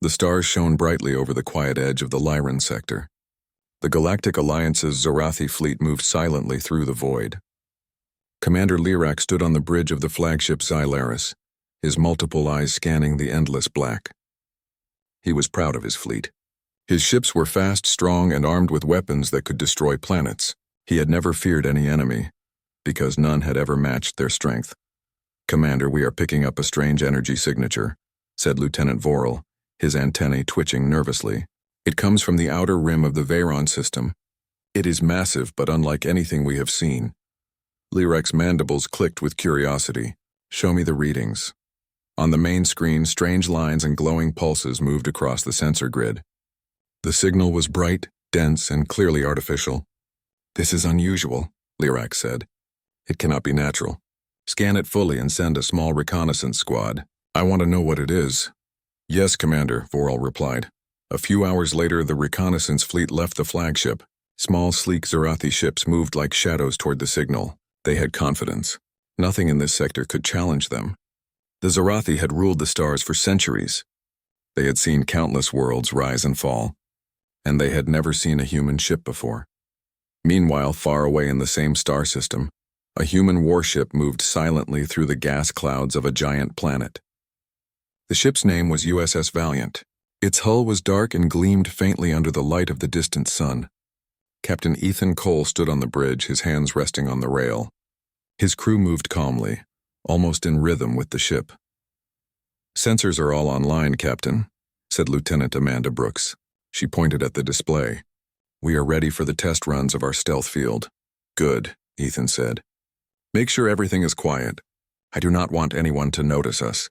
The stars shone brightly over the quiet edge of the Lyran sector. The Galactic Alliance's Zorathi fleet moved silently through the void. Commander Lyrak stood on the bridge of the flagship Xylaris, his multiple eyes scanning the endless black. He was proud of his fleet. His ships were fast, strong, and armed with weapons that could destroy planets. He had never feared any enemy, because none had ever matched their strength. "Commander, we are picking up a strange energy signature," said Lieutenant Vorel, his antennae twitching nervously. "It comes from the outer rim of the Veyron system. It is massive, but unlike anything we have seen." Lyrak's mandibles clicked with curiosity. "Show me the readings." On the main screen, strange lines and glowing pulses moved across the sensor grid. The signal was bright, dense, and clearly artificial. "This is unusual," Lyrak said. "It cannot be natural. Scan it fully and send a small reconnaissance squad. I want to know what it is." "Yes, Commander," Vorel replied. A few hours later, the reconnaissance fleet left the flagship. Small, sleek Zorathi ships moved like shadows toward the signal. They had confidence. Nothing in this sector could challenge them. The Zorathi had ruled the stars for centuries. They had seen countless worlds rise and fall, and they had never seen a human ship before. Meanwhile, far away in the same star system, a human warship moved silently through the gas clouds of a giant planet. The ship's name was USS Valiant. Its hull was dark and gleamed faintly under the light of the distant sun. Captain Ethan Cole stood on the bridge, his hands resting on the rail. His crew moved calmly, almost in rhythm with the ship. "Sensors are all online, Captain," said Lieutenant Amanda Brooks. She pointed at the display. "We are ready for the test runs of our stealth field." "Good," Ethan said. "Make sure everything is quiet. I do not want anyone to notice us."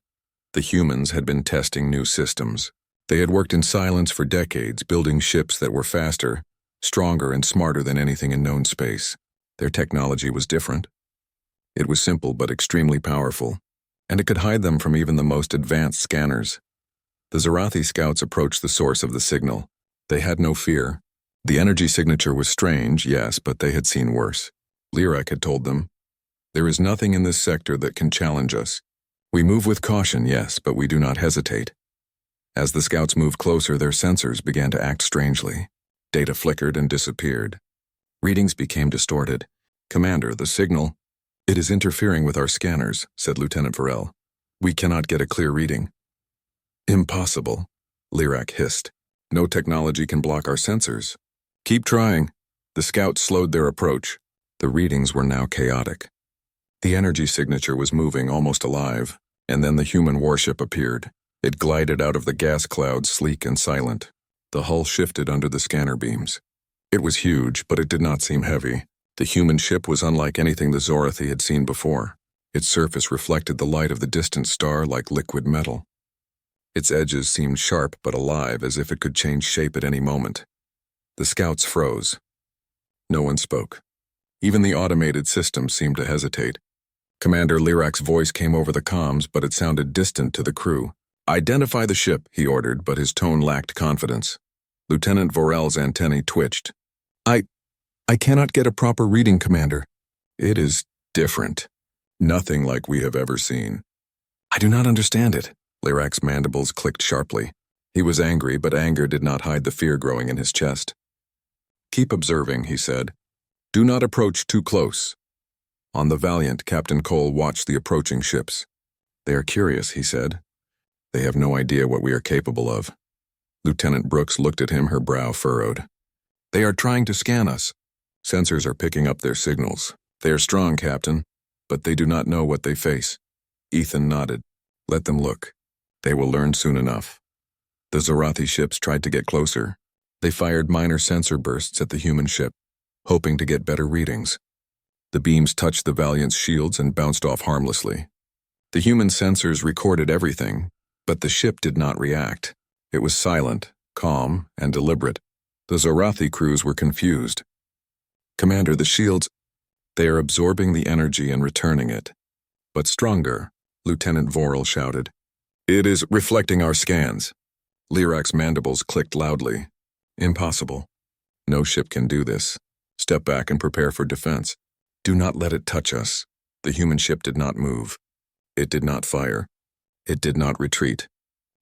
The humans had been testing new systems. They had worked in silence for decades, building ships that were faster, stronger, and smarter than anything in known space. Their technology was different. It was simple but extremely powerful, and it could hide them from even the most advanced scanners. The Zorathi scouts approached the source of the signal. They had no fear. The energy signature was strange, yes, but they had seen worse. Lyrak had told them, "There is nothing in this sector that can challenge us. We move with caution, yes, but we do not hesitate." As the scouts moved closer, their sensors began to act strangely. Data flickered and disappeared. Readings became distorted. "Commander, the signal—" "It is interfering with our scanners," said Lieutenant Vorel. "We cannot get a clear reading." "Impossible," Lyrak hissed. "No technology can block our sensors." "Keep trying." The scouts slowed their approach. The readings were now chaotic. The energy signature was moving, almost alive, and then the human warship appeared. It glided out of the gas clouds, sleek and silent. The hull shifted under the scanner beams. It was huge, but it did not seem heavy. The human ship was unlike anything the Zorathi had seen before. Its surface reflected the light of the distant star like liquid metal. Its edges seemed sharp but alive, as if it could change shape at any moment. The scouts froze. No one spoke. Even the automated system seemed to hesitate. Commander Lyrak's voice came over the comms, but it sounded distant to the crew. "Identify the ship," he ordered, but his tone lacked confidence. Lieutenant Vorel's antennae twitched. I cannot get a proper reading, Commander." "It is different. Nothing like we have ever seen." "I do not understand it." Lyrak's mandibles clicked sharply. He was angry, but anger did not hide the fear growing in his chest. "Keep observing," he said. "Do not approach too close." On the Valiant, Captain Cole watched the approaching ships. "They are curious," he said. "They have no idea what we are capable of." Lieutenant Brooks looked at him, her brow furrowed. "They are trying to scan us." "Sensors are picking up their signals. They are strong, Captain, but they do not know what they face." Ethan nodded. "Let them look. They will learn soon enough." The Zorathi ships tried to get closer. They fired minor sensor bursts at the human ship, hoping to get better readings. The beams touched the Valiant's shields and bounced off harmlessly. The human sensors recorded everything, but the ship did not react. It was silent, calm, and deliberate. The Zorathi crews were confused. "Commander, the shields—" "They are absorbing the energy and returning it. But stronger," Lieutenant Vorel shouted. "It is reflecting our scans." Lyrak's mandibles clicked loudly. "Impossible. No ship can do this. Step back and prepare for defense. Do not let it touch us." The human ship did not move. It did not fire. It did not retreat.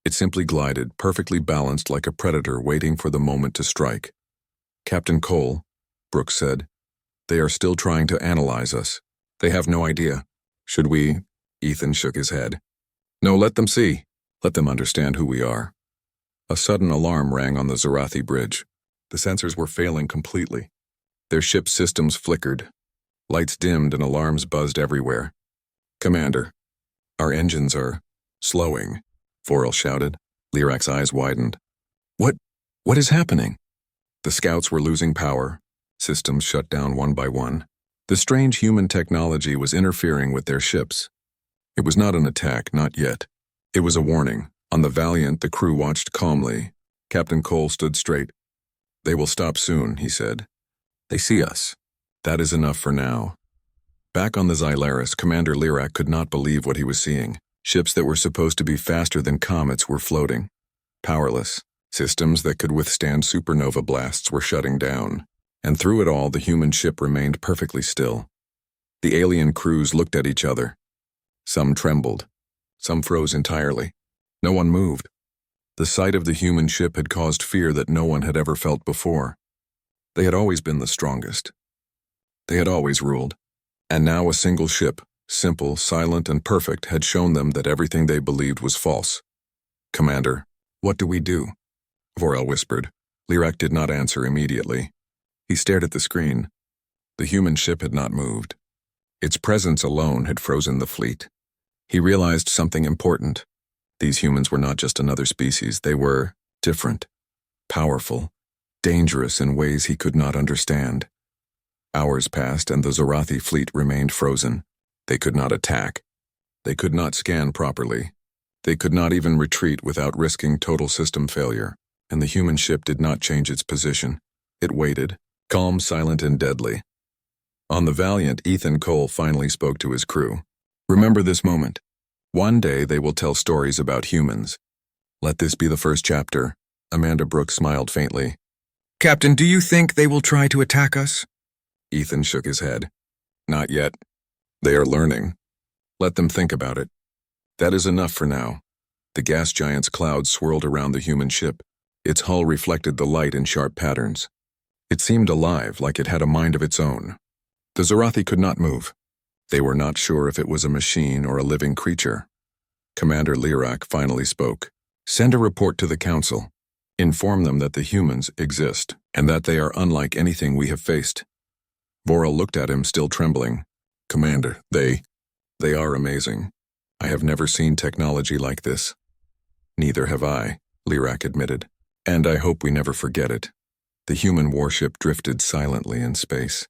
It simply glided, perfectly balanced like a predator waiting for the moment to strike. "Captain Cole," Brooks said, "they are still trying to analyze us. They have no idea. Should we?" Ethan shook his head. "No, let them see. Let them understand who we are." A sudden alarm rang on the Zorathi bridge. The sensors were failing completely. Their ship's systems flickered. Lights dimmed and alarms buzzed everywhere. "Commander, our engines are slowing," Vorel shouted. Lirak's eyes widened. What is happening?" The scouts were losing power. Systems shut down one by one. The strange human technology was interfering with their ships. It was not an attack, not yet. It was a warning. On the Valiant, the crew watched calmly. Captain Cole stood straight. "They will stop soon," he said. "They see us. That is enough for now." Back on the Xylaris, Commander Lirak could not believe what he was seeing. Ships that were supposed to be faster than comets were floating. Powerless. Systems that could withstand supernova blasts were shutting down. And through it all, the human ship remained perfectly still. The alien crews looked at each other. Some trembled. Some froze entirely. No one moved. The sight of the human ship had caused fear that no one had ever felt before. They had always been the strongest. They had always ruled. And now a single ship, simple, silent, and perfect, had shown them that everything they believed was false. "Commander, what do we do?" Vorel whispered. Lirak did not answer immediately. He stared at the screen. The human ship had not moved. Its presence alone had frozen the fleet. He realized something important. These humans were not just another species. They were different, powerful, dangerous in ways he could not understand. Hours passed and the Zorathi fleet remained frozen. They could not attack. They could not scan properly. They could not even retreat without risking total system failure. And the human ship did not change its position. It waited, calm, silent, and deadly. On the Valiant, Ethan Cole finally spoke to his crew. "Remember this moment. One day they will tell stories about humans. Let this be the first chapter." Amanda Brooks smiled faintly. "Captain, do you think they will try to attack us?" Ethan shook his head. "Not yet. They are learning. Let them think about it. That is enough for now." The gas giant's cloud swirled around the human ship. Its hull reflected the light in sharp patterns. It seemed alive, like it had a mind of its own. The Zorathi could not move. They were not sure if it was a machine or a living creature. Commander Lirak finally spoke. "Send a report to the Council. Inform them that the humans exist, and that they are unlike anything we have faced." Vorel looked at him, still trembling. "Commander, they are amazing. I have never seen technology like this." "Neither have I," Lirak admitted. "And I hope we never forget it." The human warship drifted silently in space.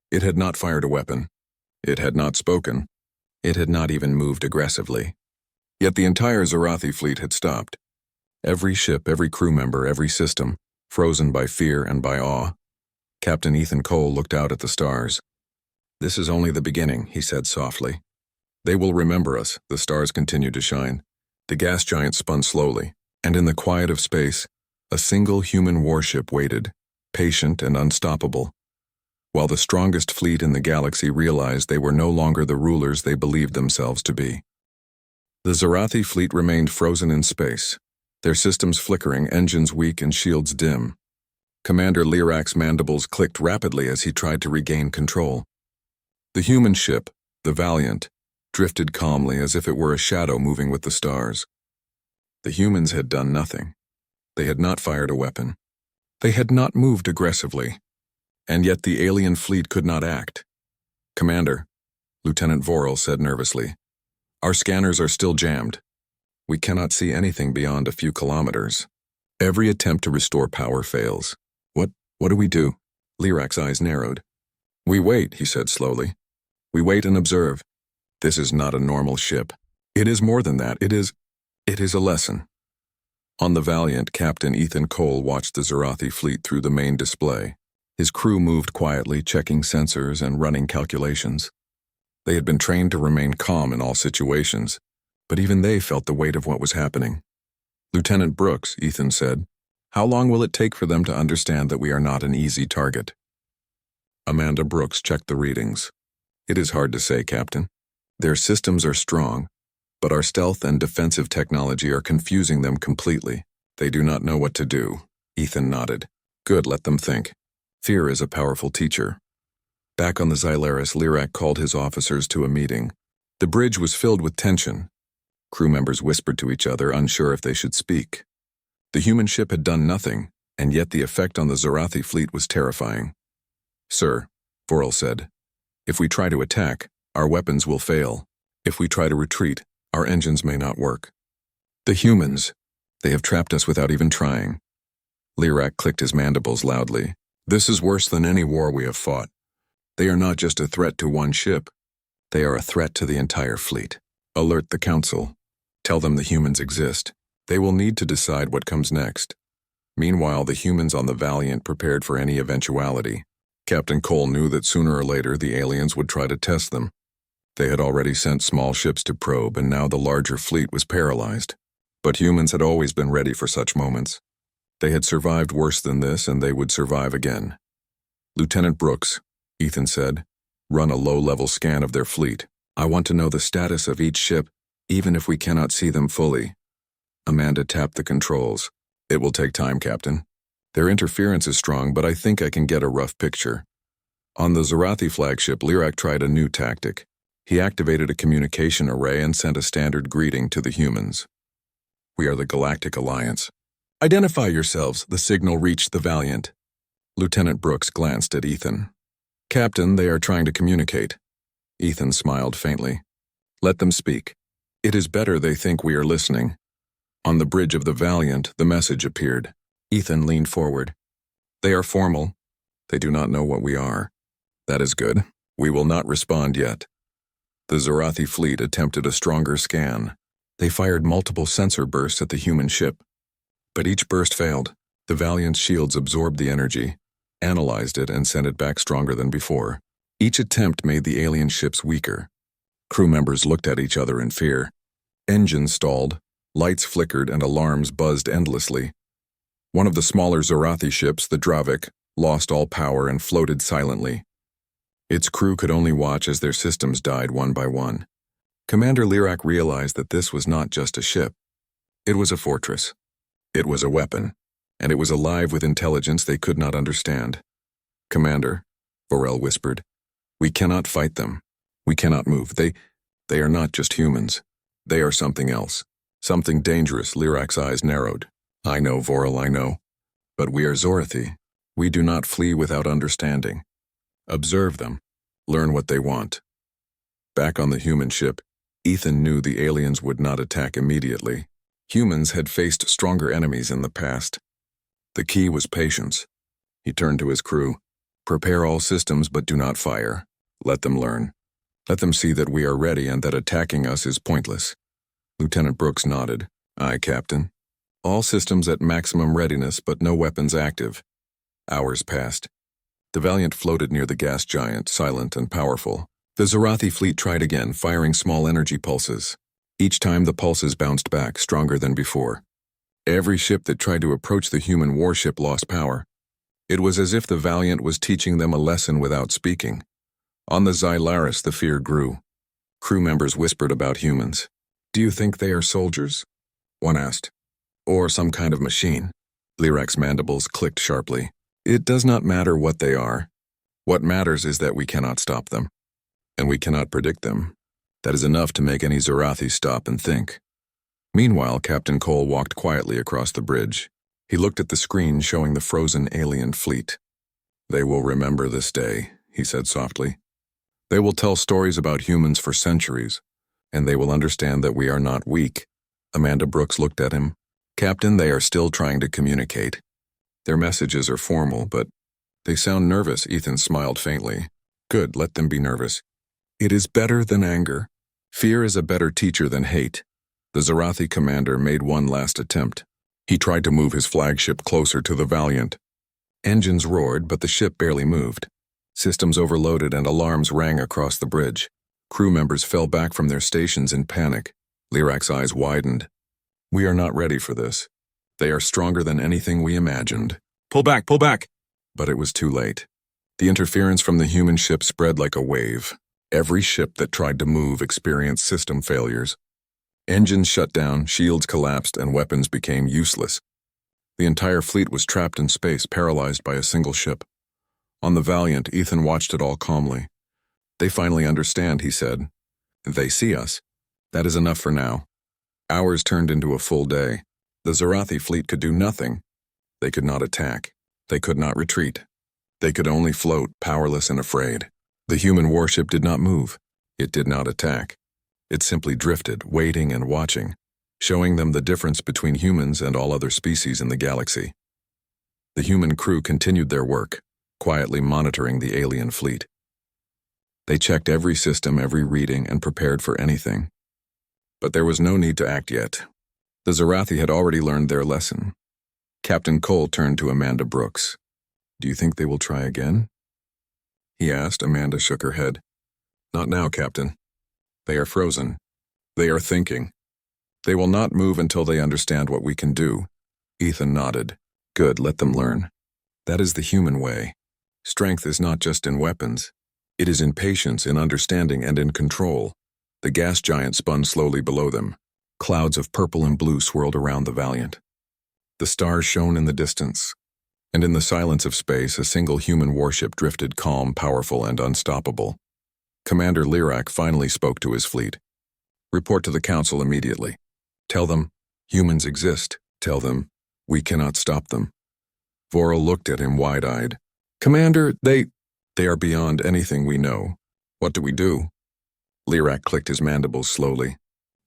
It had not fired a weapon. It had not spoken. It had not even moved aggressively. Yet the entire Zorathi fleet had stopped. Every ship, every crew member, every system, frozen by fear and by awe. Captain Ethan Cole looked out at the stars. "This is only the beginning," he said softly. "They will remember us." The stars continued to shine. The gas giant spun slowly, and in the quiet of space, a single human warship waited, patient and unstoppable, while the strongest fleet in the galaxy realized they were no longer the rulers they believed themselves to be. The Zorathi fleet remained frozen in space, their systems flickering, engines weak and shields dim. Commander Lirak's mandibles clicked rapidly as he tried to regain control. The human ship, the Valiant, drifted calmly as if it were a shadow moving with the stars. The humans had done nothing. They had not fired a weapon. They had not moved aggressively. And yet the alien fleet could not act. "Commander," Lieutenant Vorel said nervously, "our scanners are still jammed. We cannot see anything beyond a few kilometers. Every attempt to restore power fails. What do we do?" Lirak's eyes narrowed. "We wait," he said slowly. "We wait and observe. This is not a normal ship. It is more than that. It is a lesson." On the Valiant, Captain Ethan Cole watched the Zorathi fleet through the main display. His crew moved quietly, checking sensors and running calculations. They had been trained to remain calm in all situations, but even they felt the weight of what was happening. "Lieutenant Brooks," Ethan said, "how long will it take for them to understand that we are not an easy target?" Amanda Brooks checked the readings. "It is hard to say, Captain. Their systems are strong, But our stealth and defensive technology are confusing them completely. They do not know what to do. Ethan nodded. Good, let them think. Fear is a powerful teacher. Back on the Xylaris, Lyrak called his officers to a meeting. The bridge was filled with tension. Crew members whispered to each other, unsure if they should speak. The human ship had done nothing, and yet the effect on the Zorathi fleet was terrifying. Sir, Vorel said, if we try to attack, our weapons will fail. If we try to retreat, our engines may not work. The humans, they have trapped us without even trying. Lyrak clicked his mandibles loudly. This is worse than any war we have fought. They are not just a threat to one ship. They are a threat to the entire fleet. Alert the council. Tell them the humans exist. They will need to decide what comes next. Meanwhile, the humans on the Valiant prepared for any eventuality. Captain Cole knew that sooner or later the aliens would try to test them. They had already sent small ships to probe, and now the larger fleet was paralyzed. But humans had always been ready for such moments. They had survived worse than this, and they would survive again. Lieutenant Brooks, Ethan said, run a low-level scan of their fleet. I want to know the status of each ship, even if we cannot see them fully. Amanda tapped the controls. It will take time, Captain. Their interference is strong, but I think I can get a rough picture. On the Zorathi flagship, Lyrak tried a new tactic. He activated a communication array and sent a standard greeting to the humans. We are the Galactic Alliance. Identify yourselves. The signal reached the Valiant. Lieutenant Brooks glanced at Ethan. Captain, they are trying to communicate. Ethan smiled faintly. Let them speak. It is better they think we are listening. On the bridge of the Valiant, the message appeared. Ethan leaned forward. They are formal. They do not know what we are. That is good. We will not respond yet. The Zorathi fleet attempted a stronger scan. They fired multiple sensor bursts at the human ship. But each burst failed. The Valiant's shields absorbed the energy, analyzed it, and sent it back stronger than before. Each attempt made the alien ships weaker. Crew members looked at each other in fear. Engines stalled, lights flickered, and alarms buzzed endlessly. One of the smaller Zorathi ships, the Dravik, lost all power and floated silently. Its crew could only watch as their systems died one by one. Commander Lyrak realized that this was not just a ship. It was a fortress. It was a weapon, and it was alive with intelligence they could not understand. Commander, Vorel whispered, we cannot fight them. We cannot move. They are not just humans. They are something else. Something dangerous. Lyrak's eyes narrowed. I know, Vorel, I know. But we are Zorathi. We do not flee without understanding. Observe them. Learn what they want. Back on the human ship, Ethan knew the aliens would not attack immediately. Humans had faced stronger enemies in the past. The key was patience. He turned to his crew. Prepare all systems, but do not fire. Let them learn. Let them see that we are ready and that attacking us is pointless. Lieutenant Brooks nodded. Aye, Captain. All systems at maximum readiness, but no weapons active. Hours passed. The Valiant floated near the gas giant, silent and powerful. The Zorathi fleet tried again, firing small energy pulses. Each time the pulses bounced back, stronger than before. Every ship that tried to approach the human warship lost power. It was as if the Valiant was teaching them a lesson without speaking. On the Xylaris, the fear grew. Crew members whispered about humans. Do you think they are soldiers? One asked. Or some kind of machine? Lyrak's mandibles clicked sharply. It does not matter what they are. What matters is that we cannot stop them. And we cannot predict them. That is enough to make any Zorathi stop and think. Meanwhile, Captain Cole walked quietly across the bridge. He looked at the screen showing the frozen alien fleet. They will remember this day, he said softly. They will tell stories about humans for centuries, and they will understand that we are not weak. Amanda Brooks looked at him. Captain, they are still trying to communicate. Their messages are formal, but they sound nervous. Ethan smiled faintly. Good, let them be nervous. It is better than anger. Fear is a better teacher than hate. The Zorathi commander made one last attempt. He tried to move his flagship closer to the Valiant. Engines roared, but the ship barely moved. Systems overloaded and alarms rang across the bridge. Crew members fell back from their stations in panic. Lyrak's eyes widened. We are not ready for this. They are stronger than anything we imagined. Pull back, pull back! But it was too late. The interference from the human ship spread like a wave. Every ship that tried to move experienced system failures. Engines shut down, shields collapsed, and weapons became useless. The entire fleet was trapped in space, paralyzed by a single ship. On the Valiant, Ethan watched it all calmly. "They finally understand," he said. "They see us. That is enough for now." Hours turned into a full day. The Zorathi fleet could do nothing. They could not attack. They could not retreat. They could only float, powerless and afraid. The human warship did not move. It did not attack. It simply drifted, waiting and watching, showing them the difference between humans and all other species in the galaxy. The human crew continued their work, quietly monitoring the alien fleet. They checked every system, every reading, and prepared for anything. But there was no need to act yet. The Zorathi had already learned their lesson. Captain Cole turned to Amanda Brooks. "Do you think they will try again?" he asked. Amanda shook her head. "Not now, Captain. They are frozen. They are thinking. They will not move until they understand what we can do." Ethan nodded. "Good, let them learn. That is the human way. Strength is not just in weapons. It is in patience, in understanding, and in control." The gas giant spun slowly below them. Clouds of purple and blue swirled around the Valiant. The stars shone in the distance, and in the silence of space, a single human warship drifted calm, powerful, and unstoppable. Commander Lyrak finally spoke to his fleet. "Report to the Council immediately. Tell them, humans exist. Tell them, we cannot stop them." Vorel looked at him wide-eyed. "Commander, they are beyond anything we know. What do we do?" Lyrak clicked his mandibles slowly.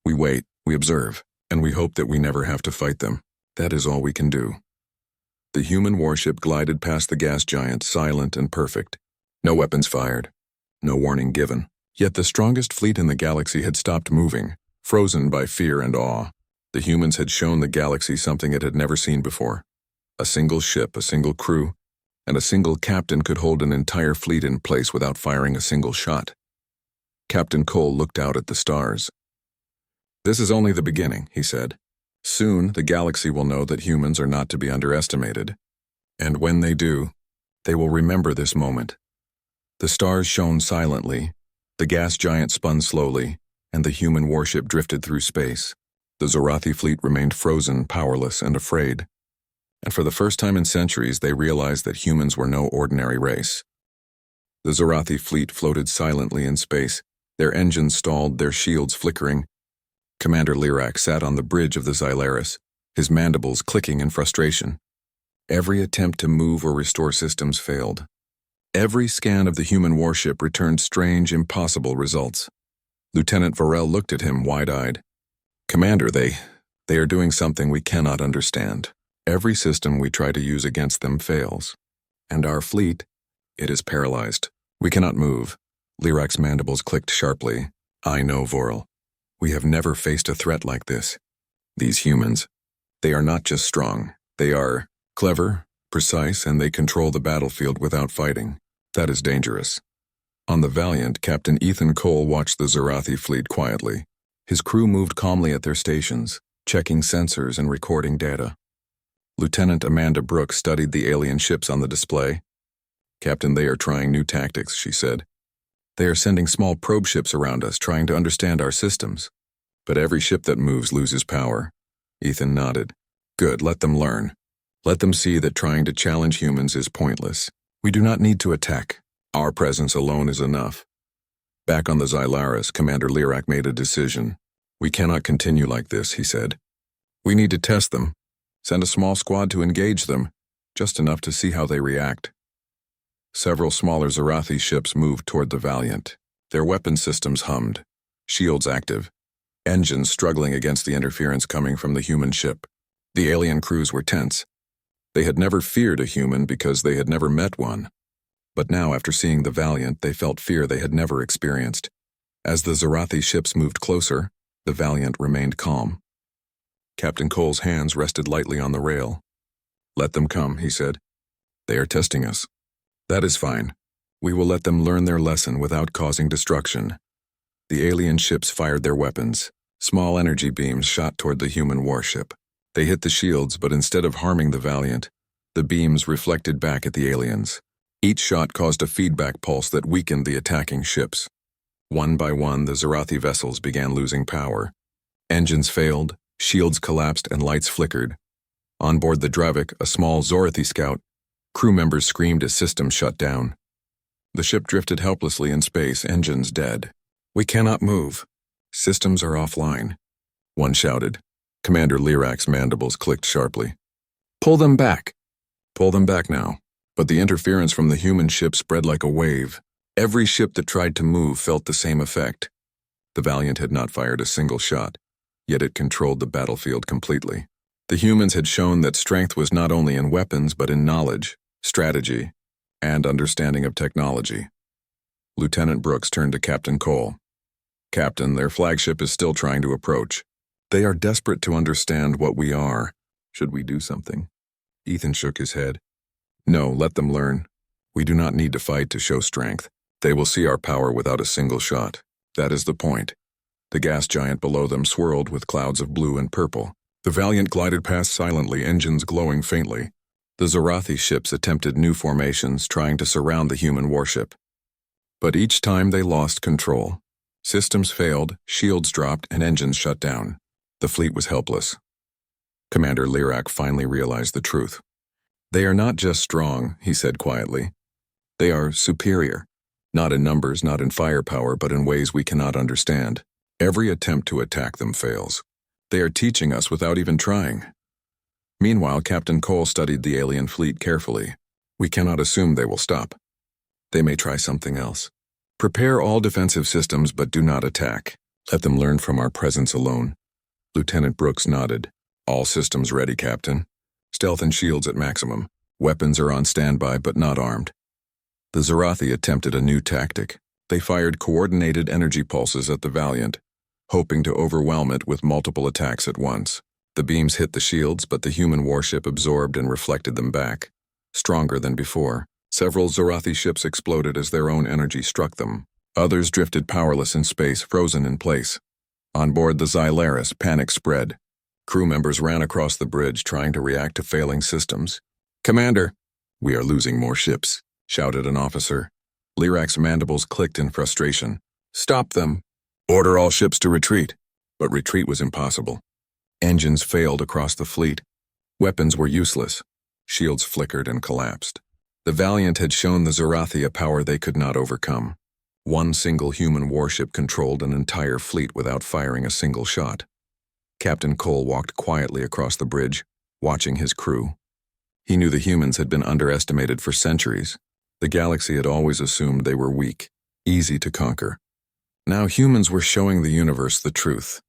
"We wait, we observe, and we hope that we never have to fight them. That is all we can do." The human warship glided past the gas giant, silent and perfect. No weapons fired. No warning given. Yet the strongest fleet in the galaxy had stopped moving, frozen by fear and awe. The humans had shown the galaxy something it had never seen before. A single ship, a single crew, and a single captain could hold an entire fleet in place without firing a single shot. Captain Cole looked out at the stars. "This is only the beginning," he said. "Soon the galaxy will know that humans are not to be underestimated. And when they do, they will remember this moment." The stars shone silently, the gas giant spun slowly, and the human warship drifted through space. The Zorathi fleet remained frozen, powerless, and afraid. And for the first time in centuries, they realized that humans were no ordinary race. The Zorathi fleet floated silently in space, their engines stalled, their shields flickering. Commander Lyrak sat on the bridge of the Xylaris, his mandibles clicking in frustration. Every attempt to move or restore systems failed. Every scan of the human warship returned strange, impossible results. Lieutenant Vorel looked at him wide-eyed. "Commander, they are doing something we cannot understand. Every system we try to use against them fails. And our fleet, it is paralyzed. We cannot move." Lyrak's mandibles clicked sharply. "I know, Vorel. We have never faced a threat like this. These humans, they are not just strong. They are clever, precise, and they control the battlefield without fighting. That is dangerous." On the Valiant, Captain Ethan Cole watched the Zorathi fleet quietly. His crew moved calmly at their stations, checking sensors and recording data. Lieutenant Amanda Brooks studied the alien ships on the display. "Captain, they are trying new tactics," she said. "They are sending small probe ships around us, trying to understand our systems. But every ship that moves loses power." Ethan nodded. "Good, let them learn. Let them see that trying to challenge humans is pointless. We do not need to attack. Our presence alone is enough." Back on the Xylaris, Commander Lyrak made a decision. "We cannot continue like this," he said. "We need to test them. Send a small squad to engage them, just enough to see how they react." Several smaller Zorathi ships moved toward the Valiant. Their weapon systems hummed, shields active, engines struggling against the interference coming from the human ship. The alien crews were tense. They had never feared a human because they had never met one. But now, after seeing the Valiant, they felt fear they had never experienced. As the Zorathi ships moved closer, the Valiant remained calm. Captain Cole's hands rested lightly on the rail. "Let them come," he said. "They are testing us." "That is fine. We will let them learn their lesson without causing destruction." The alien ships fired their weapons. Small energy beams shot toward the human warship. They hit the shields, but instead of harming the Valiant, the beams reflected back at the aliens. Each shot caused a feedback pulse that weakened the attacking ships. One by one, the Zorathi vessels began losing power. Engines failed, shields collapsed, and lights flickered. On board the Dravik, a small Zorathi scout, crew members screamed as systems shut down. The ship drifted helplessly in space, engines dead. "We cannot move. Systems are offline," one shouted. Commander Lirak's mandibles clicked sharply. "Pull them back." "Pull them back now." But the interference from the human ship spread like a wave. Every ship that tried to move felt the same effect. The Valiant had not fired a single shot, yet it controlled the battlefield completely. The humans had shown that strength was not only in weapons but in knowledge, strategy, and understanding of technology. Lieutenant Brooks turned to Captain Cole. "Captain, their flagship is still trying to approach. They are desperate to understand what we are. Should we do something?" Ethan shook his head. "No, let them learn. We do not need to fight to show strength. They will see our power without a single shot. That is the point." The gas giant below them swirled with clouds of blue and purple. The Valiant glided past silently, engines glowing faintly. The Zorathi ships attempted new formations, trying to surround the human warship. But each time they lost control. Systems failed, shields dropped, and engines shut down. The fleet was helpless. Commander Lirak finally realized the truth. "They are not just strong," he said quietly. "They are superior. Not in numbers, not in firepower, but in ways we cannot understand. Every attempt to attack them fails. They are teaching us without even trying." Meanwhile, Captain Cole studied the alien fleet carefully. "We cannot assume they will stop. They may try something else. Prepare all defensive systems, but do not attack. Let them learn from our presence alone." Lieutenant Brooks nodded. "All systems ready, Captain. Stealth and shields at maximum. Weapons are on standby, but not armed." The Zorathi attempted a new tactic. They fired coordinated energy pulses at the Valiant, hoping to overwhelm it with multiple attacks at once. The beams hit the shields, but the human warship absorbed and reflected them back. Stronger than before, several Zorathi ships exploded as their own energy struck them. Others drifted powerless in space, frozen in place. On board the Xylaris, panic spread. Crew members ran across the bridge, trying to react to failing systems. "Commander!" "We are losing more ships," shouted an officer. Lirak's mandibles clicked in frustration. "Stop them! Order all ships to retreat." But retreat was impossible. Engines failed across the fleet. Weapons were useless. Shields flickered and collapsed. The Valiant had shown the Zorathi a power they could not overcome. One single human warship controlled an entire fleet without firing a single shot. Captain Cole walked quietly across the bridge, watching his crew. He knew the humans had been underestimated for centuries. The galaxy had always assumed they were weak, easy to conquer. Now humans were showing the universe the truth.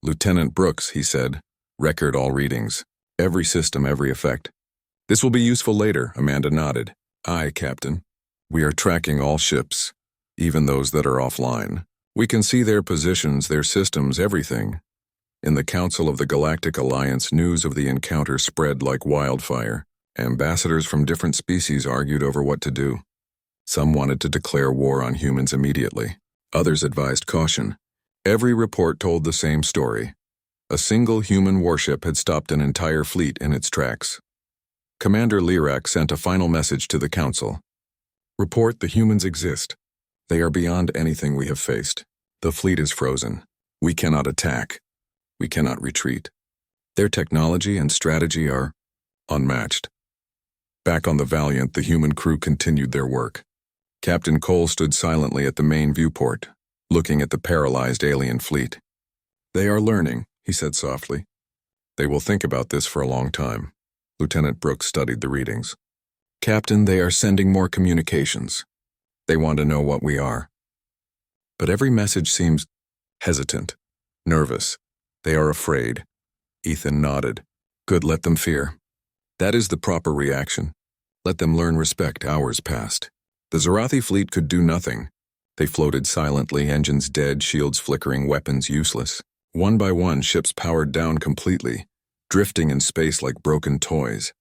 "Lieutenant Brooks," he said, "record all readings. Every system, every effect." "This will be useful later," Amanda nodded. "Aye, Captain. We are tracking all ships, even those that are offline. We can see their positions, their systems, everything." In the Council of the Galactic Alliance, news of the encounter spread like wildfire. Ambassadors from different species argued over what to do. Some wanted to declare war on humans immediately. Others advised caution. Every report told the same story. A single human warship had stopped an entire fleet in its tracks. Commander Lirak sent a final message to the Council. "Report the humans exist. They are beyond anything we have faced. The fleet is frozen. We cannot attack. We cannot retreat. Their technology and strategy are unmatched." Back on the Valiant, the human crew continued their work. Captain Cole stood silently at the main viewport, looking at the paralyzed alien fleet. "They are learning," he said softly. "They will think about this for a long time." Lieutenant Brooks studied the readings. "Captain, they are sending more communications. They want to know what we are. But every message seems hesitant, nervous. They are afraid." Ethan nodded. "Good, let them fear. That is the proper reaction. Let them learn respect. Hours passed. The Zorathi fleet could do nothing. They floated silently, engines dead, shields flickering, weapons useless. One by one, ships powered down completely, drifting in space like broken toys.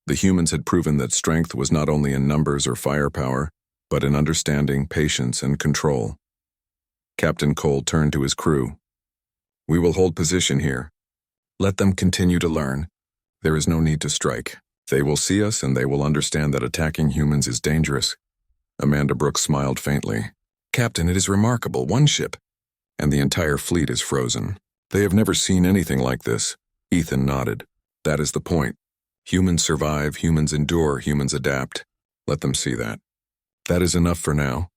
The humans had proven that strength was not only in numbers or firepower, but in understanding, patience, and control. Captain Cole turned to his crew. "We will hold position here. Let them continue to learn. There is no need to strike. They will see us and they will understand that attacking humans is dangerous." Amanda Brooks smiled faintly. "Captain, it is remarkable. One ship, and the entire fleet is frozen. They have never seen anything like this. Ethan nodded. That is the point. Humans survive, humans endure, humans adapt. Let them see that. That is enough for now.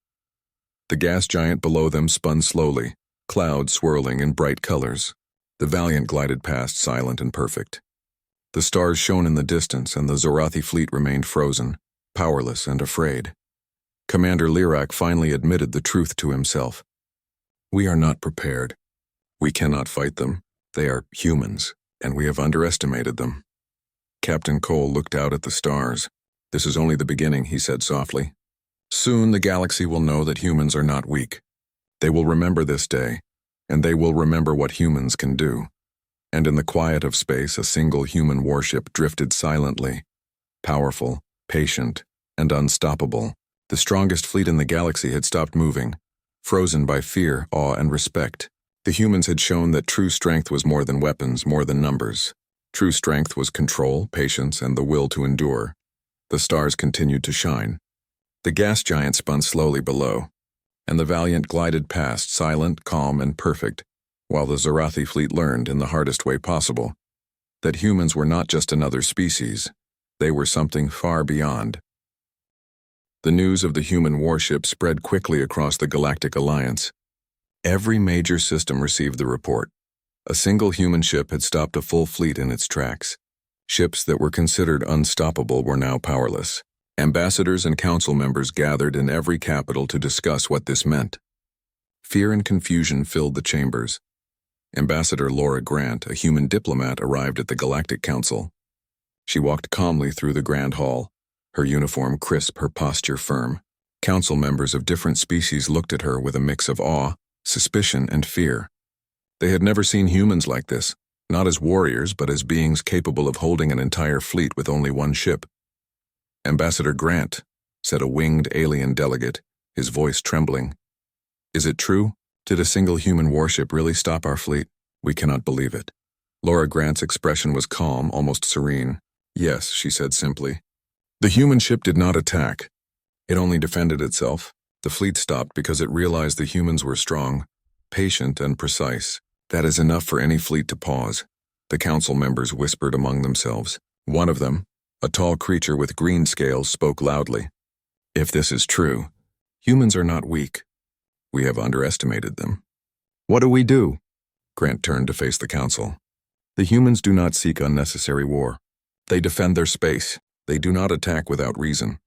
The gas giant below them spun slowly, clouds swirling in bright colors. The Valiant glided past, silent and perfect. The stars shone in the distance, and the Zorathi fleet remained frozen, powerless and afraid. Commander Lyrak finally admitted the truth to himself. We are not prepared. We cannot fight them. They are humans, and we have underestimated them. Captain Cole looked out at the stars. This is only the beginning, he said softly. Soon the galaxy will know that humans are not weak. They will remember this day, and they will remember what humans can do. And in the quiet of space, a single human warship drifted silently, powerful, patient, and unstoppable. The strongest fleet in the galaxy had stopped moving, frozen by fear, awe, and respect. The humans had shown that true strength was more than weapons, more than numbers. True strength was control, patience, and the will to endure. The stars continued to shine. The gas giant spun slowly below, and the Valiant glided past, silent, calm, and perfect, while the Zorathi fleet learned, in the hardest way possible, that humans were not just another species. They were something far beyond. The news of the human warship spread quickly across the Galactic Alliance. Every major system received the report. A single human ship had stopped a full fleet in its tracks. Ships that were considered unstoppable were now powerless. Ambassadors and council members gathered in every capital to discuss what this meant. Fear and confusion filled the chambers. Ambassador Laura Grant, a human diplomat, arrived at the Galactic Council. She walked calmly through the grand hall, her uniform crisp, her posture firm. Council members of different species looked at her with a mix of awe, suspicion, and fear. They had never seen humans like this, not as warriors, but as beings capable of holding an entire fleet with only one ship. Ambassador Grant, said a winged alien delegate, his voice trembling. Is it true? Did a single human warship really stop our fleet? We cannot believe it. Laura Grant's expression was calm, almost serene. Yes, she said simply. The human ship did not attack. It only defended itself. The fleet stopped because it realized the humans were strong, patient, and precise. That is enough for any fleet to pause. The council members whispered among themselves. One of them, a tall creature with green scales, spoke loudly. If this is true, humans are not weak. We have underestimated them. What do we do? Grant turned to face the council. The humans do not seek unnecessary war. They defend their space. They do not attack without reason.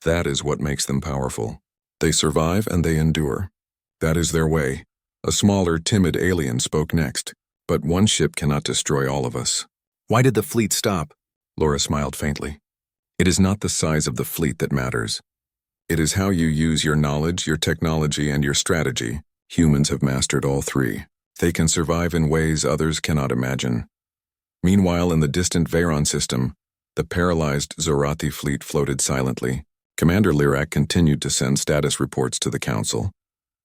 That is what makes them powerful. They survive and they endure. That is their way. A smaller, timid alien spoke next. But one ship cannot destroy all of us. Why did the fleet stop? Laura smiled faintly. It is not the size of the fleet that matters. It is how you use your knowledge, your technology, and your strategy. Humans have mastered all three. They can survive in ways others cannot imagine. Meanwhile, in the distant Veyron system, the paralyzed Zorathi fleet floated silently. Commander Lyrak continued to send status reports to the council,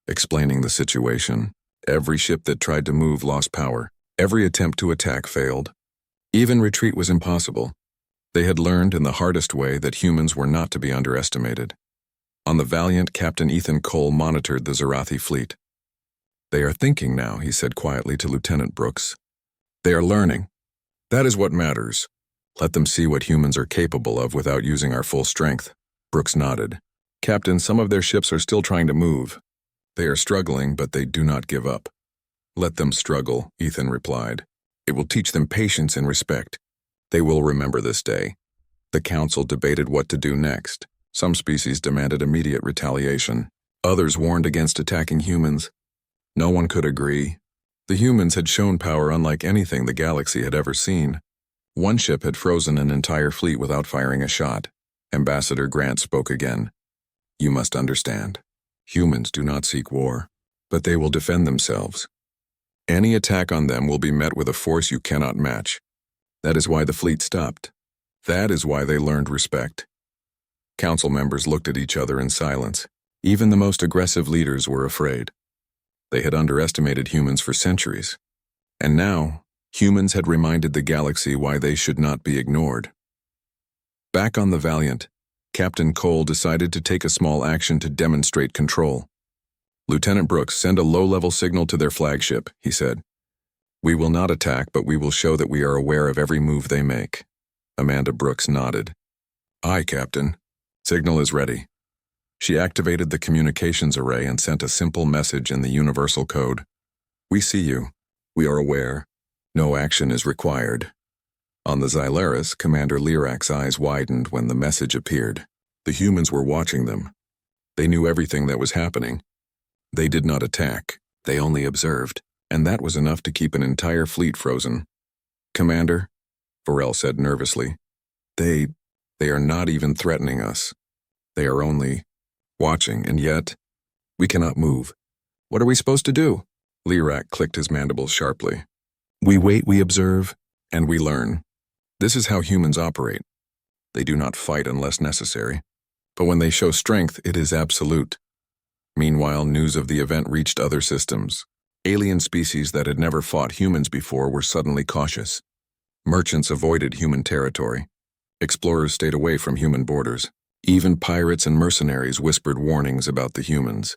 explaining the situation. Every ship that tried to move lost power. Every attempt to attack failed. Even retreat was impossible. They had learned in the hardest way that humans were not to be underestimated. On the Valiant, Captain Ethan Cole monitored the Zorathi fleet. They are thinking now, he said quietly to Lieutenant Brooks. They are learning. That is what matters. Let them see what humans are capable of without using our full strength. Brooks nodded. Captain, some of their ships are still trying to move. They are struggling, but they do not give up. Let them struggle, Ethan replied. It will teach them patience and respect. They will remember this day. The council debated what to do next. Some species demanded immediate retaliation. Others warned against attacking humans. No one could agree. The humans had shown power unlike anything the galaxy had ever seen. One ship had frozen an entire fleet without firing a shot. Ambassador Grant spoke again. You must understand. Humans do not seek war, but they will defend themselves. Any attack on them will be met with a force you cannot match. That is why the fleet stopped. That is why they learned respect. Council members looked at each other in silence. Even the most aggressive leaders were afraid. They had underestimated humans for centuries. And now, humans had reminded the galaxy why they should not be ignored. Back on the Valiant, Captain Cole decided to take a small action to demonstrate control. Lieutenant Brooks, send a low-level signal to their flagship, he said. We will not attack, but we will show that we are aware of every move they make. Amanda Brooks nodded. Aye, Captain. Signal is ready. She activated the communications array and sent a simple message in the universal code. We see you. We are aware. No action is required. On the Xylaris, Commander Lyrak's eyes widened when the message appeared. The humans were watching them. They knew everything that was happening. They did not attack. They only observed, and that was enough to keep an entire fleet frozen. Commander, Varel said nervously, they are not even threatening us. They are only watching, and yet we cannot move. What are we supposed to do? Lyrak clicked his mandibles sharply. We wait, we observe, and we learn. This is how humans operate. They do not fight unless necessary, but when they show strength, it is absolute. Meanwhile, news of the event reached other systems. Alien species that had never fought humans before were suddenly cautious. Merchants avoided human territory. Explorers stayed away from human borders. Even pirates and mercenaries whispered warnings about the humans.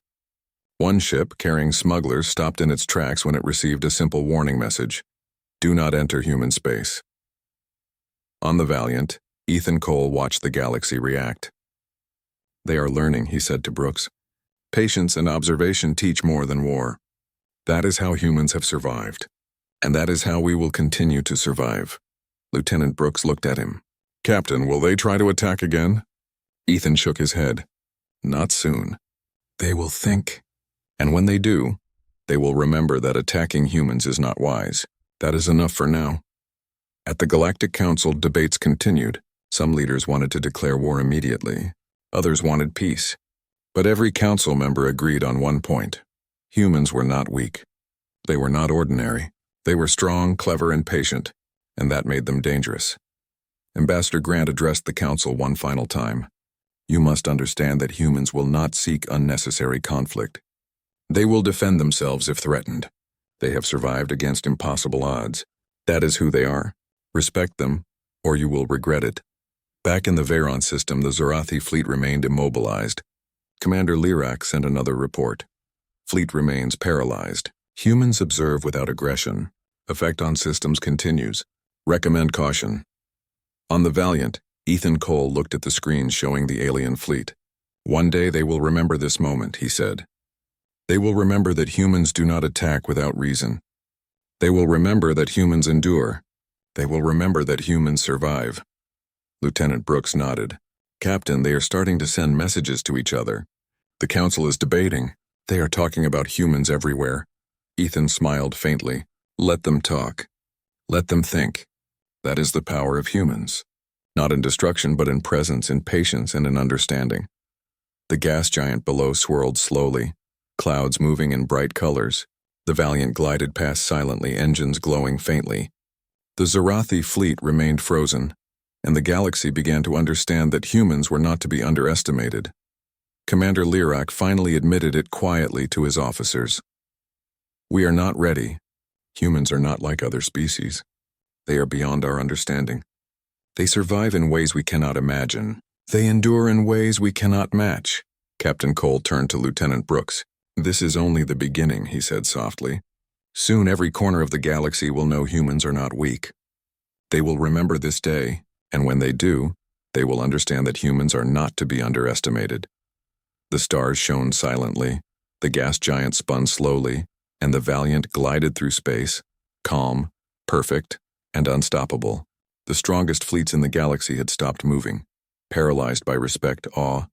One ship, carrying smugglers, stopped in its tracks when it received a simple warning message. Do not enter human space. On the Valiant, Ethan Cole watched the galaxy react. They are learning, he said to Brooks. Patience and observation teach more than war. That is how humans have survived. And that is how we will continue to survive. Lieutenant Brooks looked at him. Captain, will they try to attack again? Ethan shook his head. Not soon. They will think. And when they do, they will remember that attacking humans is not wise. That is enough for now. At the Galactic Council, debates continued. Some leaders wanted to declare war immediately. Others wanted peace. But every council member agreed on one point. Humans were not weak. They were not ordinary. They were strong, clever, and patient, and that made them dangerous. Ambassador Grant addressed the council one final time. You must understand that humans will not seek unnecessary conflict. They will defend themselves if threatened. They have survived against impossible odds. That is who they are. Respect them, or you will regret it. Back in the Veyron system, the Zorathi fleet remained immobilized. Commander Lyrak sent another report. Fleet remains paralyzed. Humans observe without aggression. Effect on systems continues. Recommend caution. On the Valiant, Ethan Cole looked at the screen showing the alien fleet. One day they will remember this moment, he said. They will remember that humans do not attack without reason. They will remember that humans endure. They will remember that humans survive. Lieutenant Brooks nodded. Captain, they are starting to send messages to each other. The council is debating. They are talking about humans everywhere. Ethan smiled faintly. Let them talk. Let them think. That is the power of humans. Not in destruction, but in presence, in patience, and in understanding. The gas giant below swirled slowly, clouds moving in bright colors. The Valiant glided past silently, engines glowing faintly. The Zorathi fleet remained frozen, and the galaxy began to understand that humans were not to be underestimated. Commander Lyrak finally admitted it quietly to his officers. We are not ready. Humans are not like other species. They are beyond our understanding. They survive in ways we cannot imagine. They endure in ways we cannot match. Captain Cole turned to Lieutenant Brooks. This is only the beginning, he said softly. Soon every corner of the galaxy will know humans are not weak. They will remember this day, and when they do, they will understand that humans are not to be underestimated. The stars shone silently, the gas giant spun slowly, and the Valiant glided through space, calm, perfect, and unstoppable. The strongest fleets in the galaxy had stopped moving, paralyzed by respect, awe,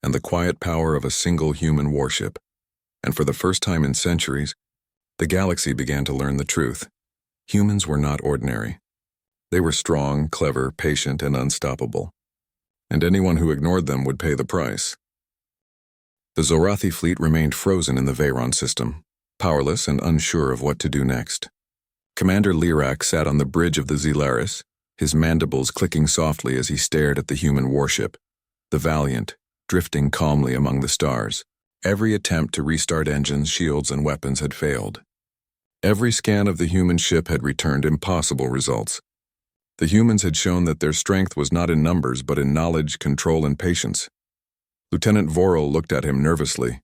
and the quiet power of a single human warship. And for the first time in centuries, the galaxy began to learn the truth. Humans were not ordinary. They were strong, clever, patient, and unstoppable. And anyone who ignored them would pay the price. The Zorathi fleet remained frozen in the Veyron system, powerless and unsure of what to do next. Commander Lyrak sat on the bridge of the Xylaris, his mandibles clicking softly as he stared at the human warship, the Valiant, drifting calmly among the stars. Every attempt to restart engines, shields, and weapons had failed. Every scan of the human ship had returned impossible results. The humans had shown that their strength was not in numbers but in knowledge, control, and patience. Lieutenant Vorel looked at him nervously.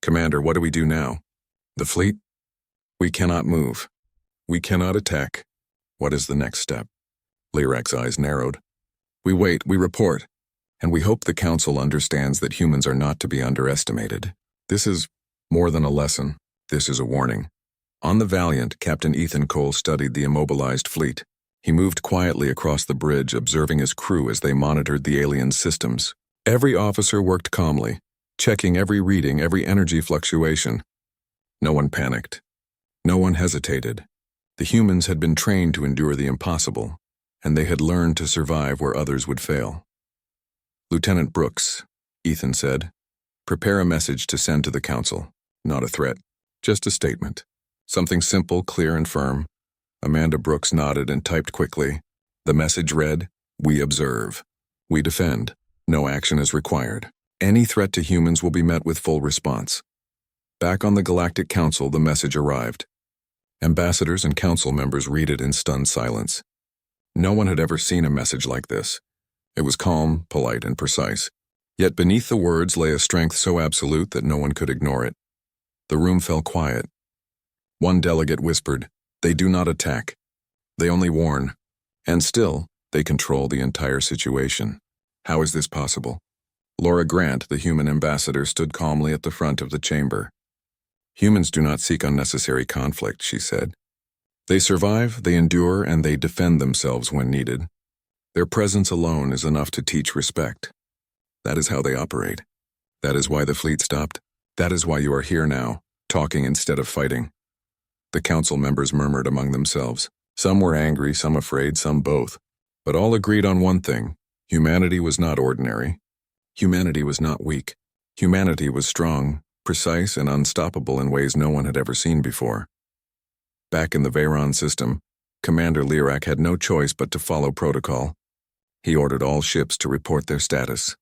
Commander, what do we do now? The fleet? We cannot move. We cannot attack. What is the next step? Lirak's eyes narrowed. We wait, we report, and we hope the Council understands that humans are not to be underestimated. This is more than a lesson. This is a warning. On the Valiant, Captain Ethan Cole studied the immobilized fleet. He moved quietly across the bridge, observing his crew as they monitored the alien systems. Every officer worked calmly, checking every reading, every energy fluctuation. No one panicked. No one hesitated. The humans had been trained to endure the impossible, and they had learned to survive where others would fail. Lieutenant Brooks, Ethan said, prepare a message to send to the Council. Not a threat, just a statement. Something simple, clear, and firm. Amanda Brooks nodded and typed quickly. The message read, we observe. We defend. No action is required. Any threat to humans will be met with full response. Back on the Galactic Council, the message arrived. Ambassadors and council members read it in stunned silence. No one had ever seen a message like this. It was calm, polite, and precise. Yet beneath the words lay a strength so absolute that no one could ignore it. The room fell quiet. One delegate whispered, they do not attack. They only warn. And still, they control the entire situation. How is this possible? Laura Grant, the human ambassador, stood calmly at the front of the chamber. Humans do not seek unnecessary conflict, she said. They survive, they endure, and they defend themselves when needed. Their presence alone is enough to teach respect. That is how they operate. That is why the fleet stopped. That is why you are here now, talking instead of fighting. The council members murmured among themselves. Some were angry, some afraid, some both. But all agreed on one thing. Humanity was not ordinary. Humanity was not weak. Humanity was strong, precise, and unstoppable in ways no one had ever seen before. Back in the Veyron system, Commander Lirak had no choice but to follow protocol. He ordered all ships to report their status.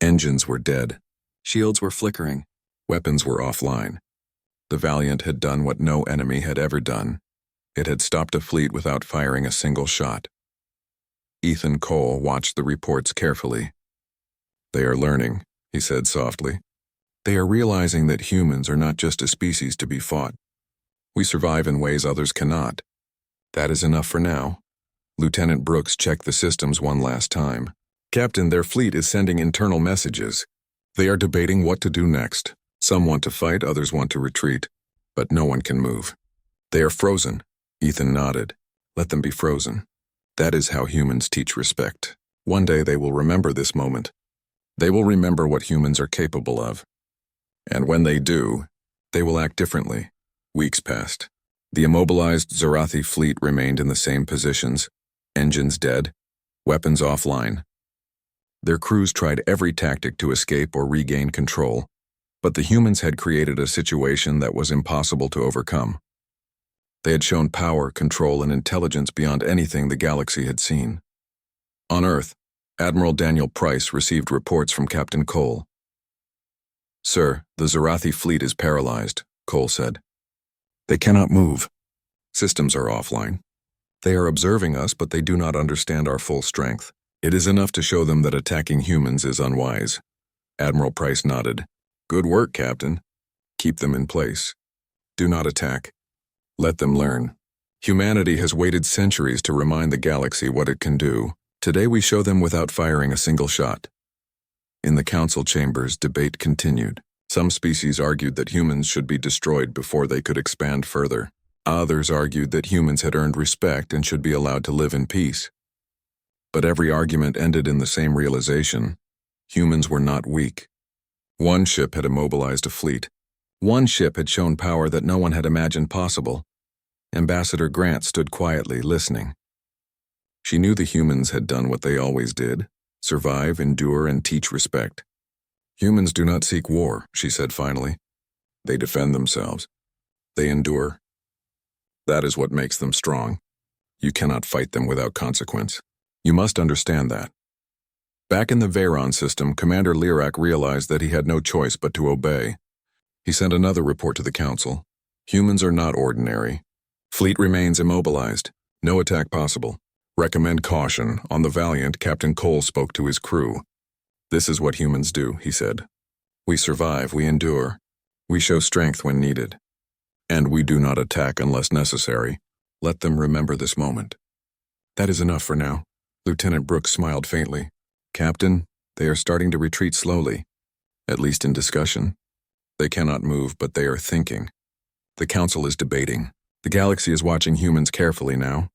Engines were dead. Shields were flickering. Weapons were offline. The Valiant had done what no enemy had ever done. It had stopped a fleet without firing a single shot. Ethan Cole watched the reports carefully. They are learning, he said softly. They are realizing that humans are not just a species to be fought. We survive in ways others cannot. That is enough for now. Lieutenant Brooks checked the systems one last time. Captain, their fleet is sending internal messages. They are debating what to do next. Some want to fight, others want to retreat, but no one can move. They are frozen. Ethan nodded. Let them be frozen. That is how humans teach respect. One day they will remember this moment. They will remember what humans are capable of. And when they do, they will act differently. Weeks passed. The immobilized Zorathi fleet remained in the same positions, engines dead, weapons offline. Their crews tried every tactic to escape or regain control, but the humans had created a situation that was impossible to overcome. They had shown power, control, and intelligence beyond anything the galaxy had seen. On Earth, Admiral Daniel Price received reports from Captain Cole. Sir, the Zorathi fleet is paralyzed, Cole said. They cannot move. Systems are offline. They are observing us, but they do not understand our full strength. It is enough to show them that attacking humans is unwise. Admiral Price nodded. Good work, Captain. Keep them in place. Do not attack. Let them learn. Humanity has waited centuries to remind the galaxy what it can do. Today we show them without firing a single shot. In the council chambers, debate continued. Some species argued that humans should be destroyed before they could expand further. Others argued that humans had earned respect and should be allowed to live in peace. But every argument ended in the same realization. Humans were not weak. One ship had immobilized a fleet. One ship had shown power that no one had imagined possible. Ambassador Grant stood quietly, listening. She knew the humans had done what they always did: survive, endure, and teach respect. Humans do not seek war, she said finally. They defend themselves. They endure. That is what makes them strong. You cannot fight them without consequence. You must understand that. Back in the Veyron system, Commander Lirak realized that he had no choice but to obey. He sent another report to the Council. Humans are not ordinary. Fleet remains immobilized. No attack possible. Recommend caution. On the Valiant, Captain Cole spoke to his crew. This is what humans do, he said. We survive, we endure. We show strength when needed. And we do not attack unless necessary. Let them remember this moment. That is enough for now. Lieutenant Brooks smiled faintly. Captain, they are starting to retreat slowly, at least in discussion. They cannot move, but they are thinking. The council is debating. The galaxy is watching humans carefully now.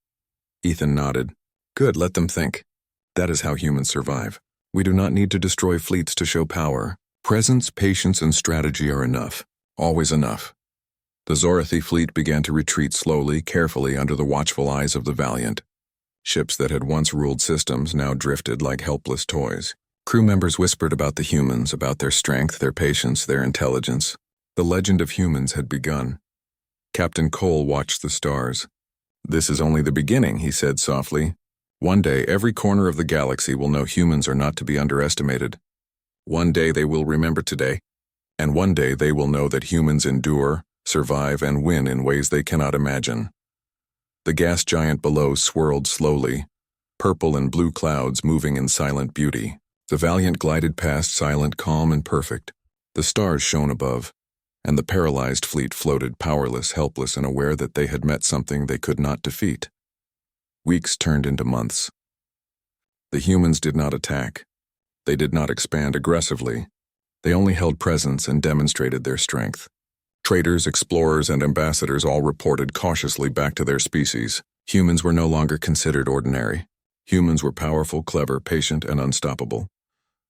Ethan nodded. Good, let them think. That is how humans survive. We do not need to destroy fleets to show power. Presence, patience, and strategy are enough. Always enough. The Zorathi fleet began to retreat slowly, carefully under the watchful eyes of the Valiant. Ships that had once ruled systems now drifted like helpless toys. Crew members whispered about the humans, about their strength, their patience, their intelligence. The legend of humans had begun. Captain Cole watched the stars. This is only the beginning, he said softly. One day, every corner of the galaxy will know humans are not to be underestimated. One day they will remember today, and one day they will know that humans endure, survive, and win in ways they cannot imagine. The gas giant below swirled slowly, purple and blue clouds moving in silent beauty. The Valiant glided past, silent, calm, and perfect. The stars shone above, and the paralyzed fleet floated powerless, helpless, and aware that they had met something they could not defeat. Weeks turned into months. The humans did not attack. They did not expand aggressively. They only held presence and demonstrated their strength. Traders, explorers, and ambassadors all reported cautiously back to their species. Humans were no longer considered ordinary. Humans were powerful, clever, patient, and unstoppable.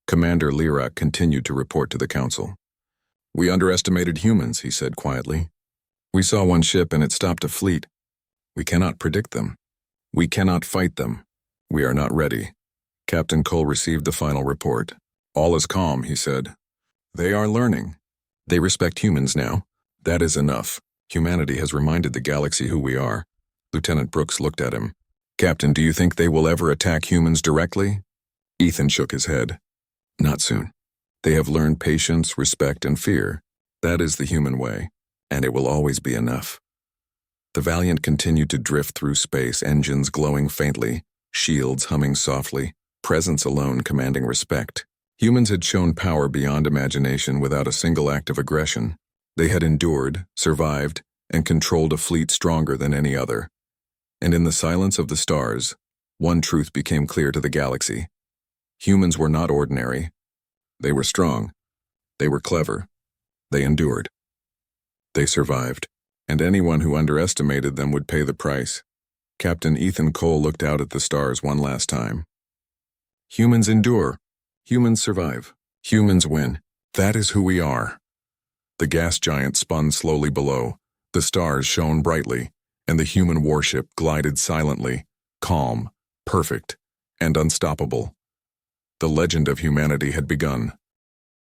Commander Lyrak continued to report to the council. We underestimated humans, he said quietly. We saw one ship and it stopped a fleet. We cannot predict them. We cannot fight them. We are not ready. Captain Cole received the final report. All is calm, he said. They are learning. They respect humans now. That is enough. Humanity has reminded the galaxy who we are. Lieutenant Brooks looked at him. Captain, do you think they will ever attack humans directly? Ethan shook his head. Not soon. They have learned patience, respect, and fear. That is the human way, and it will always be enough. The Valiant continued to drift through space, engines glowing faintly, shields humming softly, presence alone commanding respect. Humans had shown power beyond imagination without a single act of aggression. They had endured, survived, and controlled a fleet stronger than any other. And in the silence of the stars, one truth became clear to the galaxy. Humans were not ordinary. They were strong. They were clever. They endured. They survived. And anyone who underestimated them would pay the price. Captain Ethan Cole looked out at the stars one last time. Humans endure. Humans survive. Humans win. That is who we are. The gas giant spun slowly below. The stars shone brightly, and the human warship glided silently, calm, perfect, and unstoppable. The legend of humanity had begun.